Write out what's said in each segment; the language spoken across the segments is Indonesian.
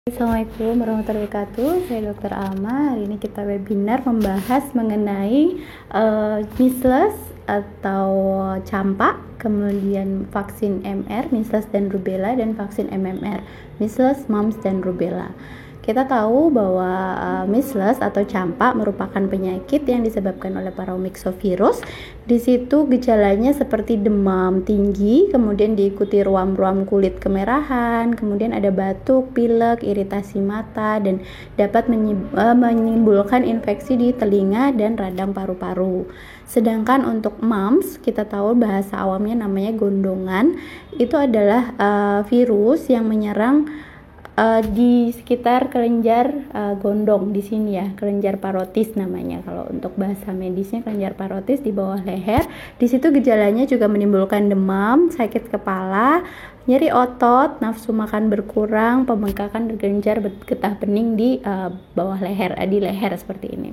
Assalamualaikum warahmatullahi wabarakatuh. Saya Dr. Alma. Hari ini kita webinar membahas mengenai measles atau campak, kemudian vaksin MR, measles dan rubella, dan vaksin MMR, measles, mumps dan rubella. Kita tahu bahwa measles atau campak merupakan penyakit yang disebabkan oleh paramyxovirus. Di situ gejalanya seperti demam tinggi, kemudian diikuti ruam-ruam kulit kemerahan, kemudian ada batuk, pilek, iritasi mata, dan dapat menimbulkan infeksi di telinga dan radang paru-paru. Sedangkan untuk mumps, kita tahu bahasa awamnya namanya gondongan. Itu adalah virus yang menyerang di sekitar kelenjar gondong di sini ya, kelenjar parotis namanya. Kalau untuk bahasa medisnya kelenjar parotis di bawah leher. Di situ gejalanya juga menimbulkan demam, sakit kepala, nyeri otot, nafsu makan berkurang, pembengkakan kelenjar getah bening di bawah leher, di leher seperti ini.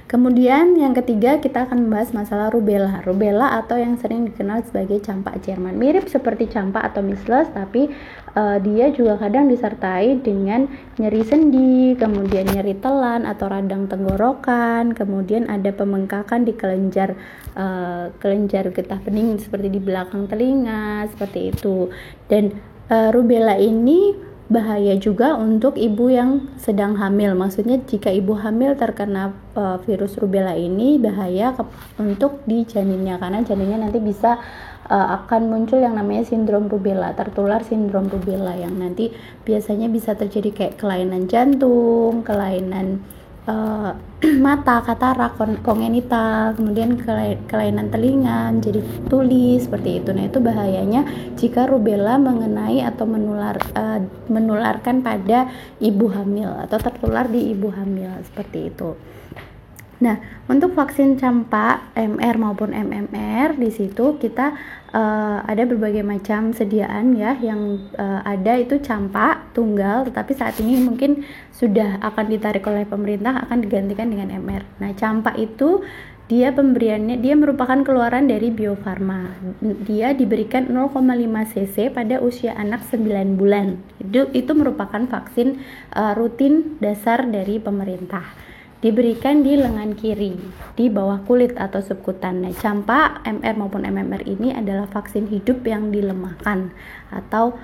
Kemudian yang ketiga kita akan membahas masalah rubella. Rubella atau yang sering dikenal sebagai campak Jerman. Mirip seperti campak atau measles, tapi dia juga kadang disertai dengan nyeri sendi, kemudian nyeri telan atau radang tenggorokan, kemudian ada pembengkakan di kelenjar getah bening seperti di belakang telinga, seperti itu. Dan rubella ini bahaya juga untuk ibu yang sedang hamil. Maksudnya jika ibu hamil terkena virus rubella ini bahaya untuk di janinnya, karena janinnya nanti bisa akan muncul yang namanya sindrom rubella, tertular sindrom rubella yang nanti biasanya bisa terjadi kayak kelainan jantung, kelainan mata, katarak, kongenital, kemudian kelainan telinga, jadi tuli seperti itu. Nah, itu bahayanya jika rubella mengenai atau menularkan pada ibu hamil atau tertular di ibu hamil seperti itu. Nah, untuk vaksin campak MR maupun MMR di situ kita ada berbagai macam sediaan ya. Yang ada itu campak tunggal, tetapi saat ini mungkin sudah akan ditarik oleh pemerintah, akan digantikan dengan MR. Nah, campak itu dia pemberiannya, dia merupakan keluaran dari Bio Farma. Dia diberikan 0,5 cc pada usia anak 9 bulan. Itu merupakan vaksin rutin dasar dari pemerintah. Diberikan di lengan kiri, di bawah kulit atau subkutan. Nah, campak MR maupun MMR ini adalah vaksin hidup yang dilemahkan atau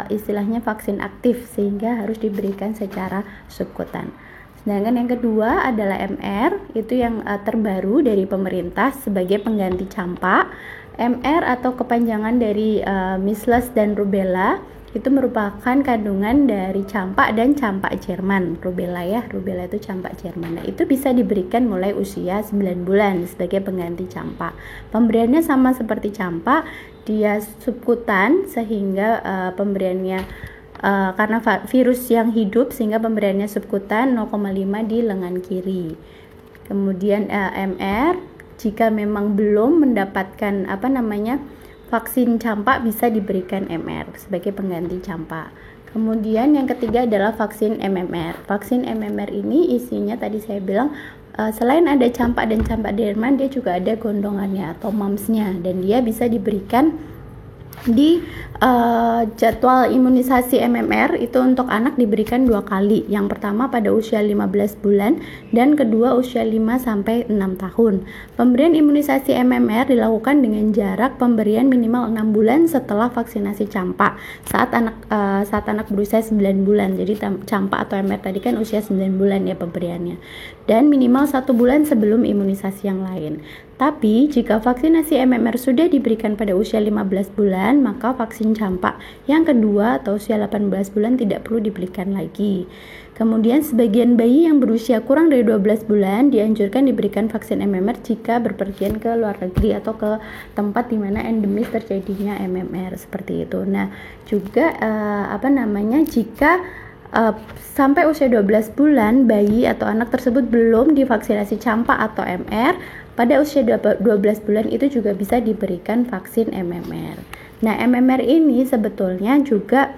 istilahnya vaksin aktif, sehingga harus diberikan secara subkutan. Sedangkan yang kedua adalah MR, itu yang terbaru dari pemerintah sebagai pengganti campak. MR atau kepanjangan dari measles dan rubella, itu merupakan kandungan dari campak dan campak Jerman. Rubella ya, rubella itu campak Jerman. Nah, itu bisa diberikan mulai usia 9 bulan sebagai pengganti campak. Pemberiannya sama seperti campak, dia subkutan sehingga pemberiannya karena virus yang hidup sehingga pemberiannya subkutan 0,5 di lengan kiri. Kemudian MR jika memang belum mendapatkan vaksin campak bisa diberikan MR sebagai pengganti campak. Kemudian yang ketiga adalah vaksin MMR. Vaksin MMR ini isinya tadi saya bilang selain ada campak dan campak Jerman, dia juga ada gondongannya atau mumps-nya, dan dia bisa diberikan di jadwal imunisasi MMR itu untuk anak diberikan 2 kali. Yang pertama pada usia 15 bulan dan kedua usia 5 sampai 6 tahun. Pemberian imunisasi MMR dilakukan dengan jarak pemberian minimal 6 bulan setelah vaksinasi campak saat anak berusia 9 bulan. Jadi campak atau MMR tadi kan usia 9 bulan ya pemberiannya. Dan minimal 1 bulan sebelum imunisasi yang lain. Tapi jika vaksinasi MMR sudah diberikan pada usia 15 bulan, maka vaksin campak yang kedua atau usia 18 bulan tidak perlu diberikan lagi. Kemudian sebagian bayi yang berusia kurang dari 12 bulan dianjurkan diberikan vaksin MMR jika berpergian ke luar negeri atau ke tempat di mana endemis terjadinya MMR seperti itu. Nah, juga jika sampai usia 12 bulan bayi atau anak tersebut belum divaksinasi campak atau MR, pada usia 12 bulan itu juga bisa diberikan vaksin MMR. Nah, MMR ini sebetulnya juga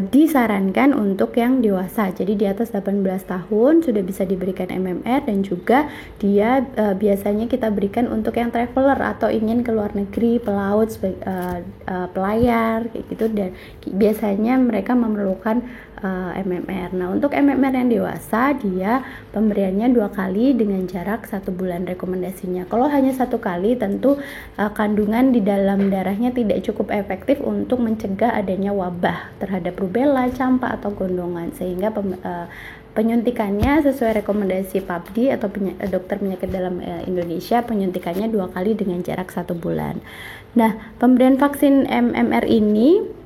disarankan untuk yang dewasa. Jadi di atas 18 tahun sudah bisa diberikan MMR, dan juga dia biasanya kita berikan untuk yang traveler atau ingin ke luar negeri, pelaut, pelayar kayak gitu, dan biasanya mereka memerlukan MMR. Nah, untuk MMR yang dewasa dia pemberiannya 2 kali dengan jarak 1 bulan rekomendasinya. Kalau hanya 1 kali tentu kandungan di dalam darahnya tidak cukup efektif untuk mencegah adanya wabah terhadap rubella, campak atau gondongan, sehingga penyuntikannya sesuai rekomendasi PABDI atau dokter penyakit dalam Indonesia, penyuntikannya 2 kali dengan jarak 1 bulan. Nah, pemberian vaksin MMR ini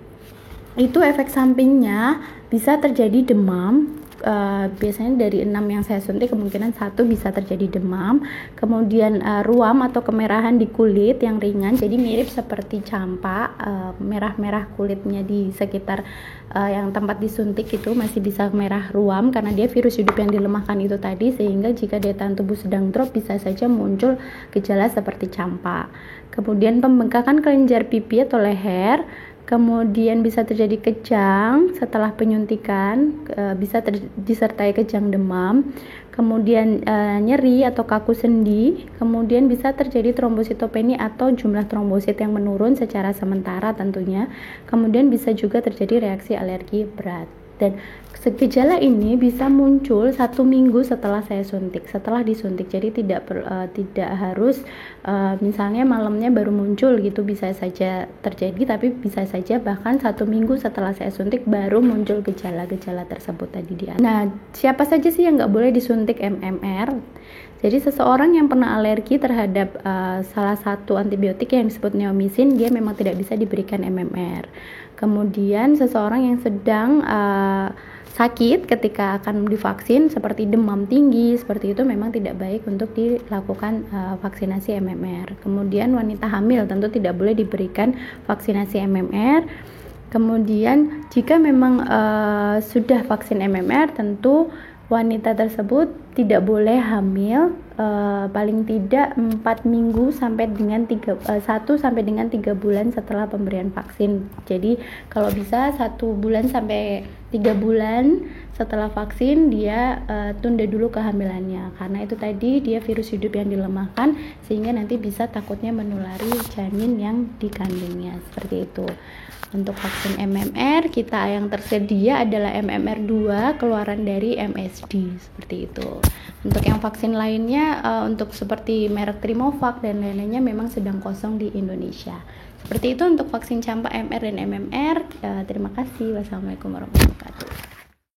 itu efek sampingnya bisa terjadi demam. Biasanya dari 6 yang saya suntik kemungkinan 1 bisa terjadi demam, kemudian ruam atau kemerahan di kulit yang ringan, jadi mirip seperti campak, merah-merah kulitnya di sekitar yang tempat disuntik itu masih bisa merah ruam karena dia virus hidup yang dilemahkan itu tadi, sehingga jika daya tahan tubuh sedang drop bisa saja muncul gejala seperti campak. Kemudian pembengkakan kelenjar pipi atau leher, kemudian bisa terjadi kejang setelah penyuntikan, bisa disertai kejang demam, kemudian nyeri atau kaku sendi, kemudian bisa terjadi trombositopenia atau jumlah trombosit yang menurun secara sementara tentunya, kemudian bisa juga terjadi reaksi alergi berat. Dan gejala ini bisa muncul 1 minggu setelah saya suntik, setelah disuntik. Jadi tidak harus misalnya malamnya baru muncul gitu, bisa saja terjadi, tapi bisa saja bahkan 1 minggu setelah saya suntik baru muncul gejala-gejala tersebut tadi di atas. Nah, siapa saja sih yang nggak boleh disuntik MMR? Jadi seseorang yang pernah alergi terhadap salah satu antibiotik yang disebut neomycin, dia memang tidak bisa diberikan MMR. Kemudian seseorang yang sedang sakit ketika akan divaksin seperti demam tinggi, seperti itu memang tidak baik untuk dilakukan vaksinasi MMR. Kemudian wanita hamil tentu tidak boleh diberikan vaksinasi MMR. Kemudian jika memang sudah vaksin MMR, tentu wanita tersebut tidak boleh hamil paling tidak 4 minggu sampai dengan 1 sampai dengan 3 bulan setelah pemberian vaksin. Jadi kalau bisa 1 bulan sampai 3 bulan setelah vaksin dia tunda dulu kehamilannya, karena itu tadi dia virus hidup yang dilemahkan sehingga nanti bisa takutnya menulari janin yang dikandungnya, seperti itu. Untuk vaksin MMR kita yang tersedia adalah MMR 2 keluaran dari MSD, seperti itu. Untuk yang vaksin lainnya untuk seperti merek Trimovac dan lain-lainnya memang sedang kosong di Indonesia. Seperti itu untuk vaksin campak, MR dan MMR. Terima kasih. Wassalamualaikum warahmatullahi wabarakatuh.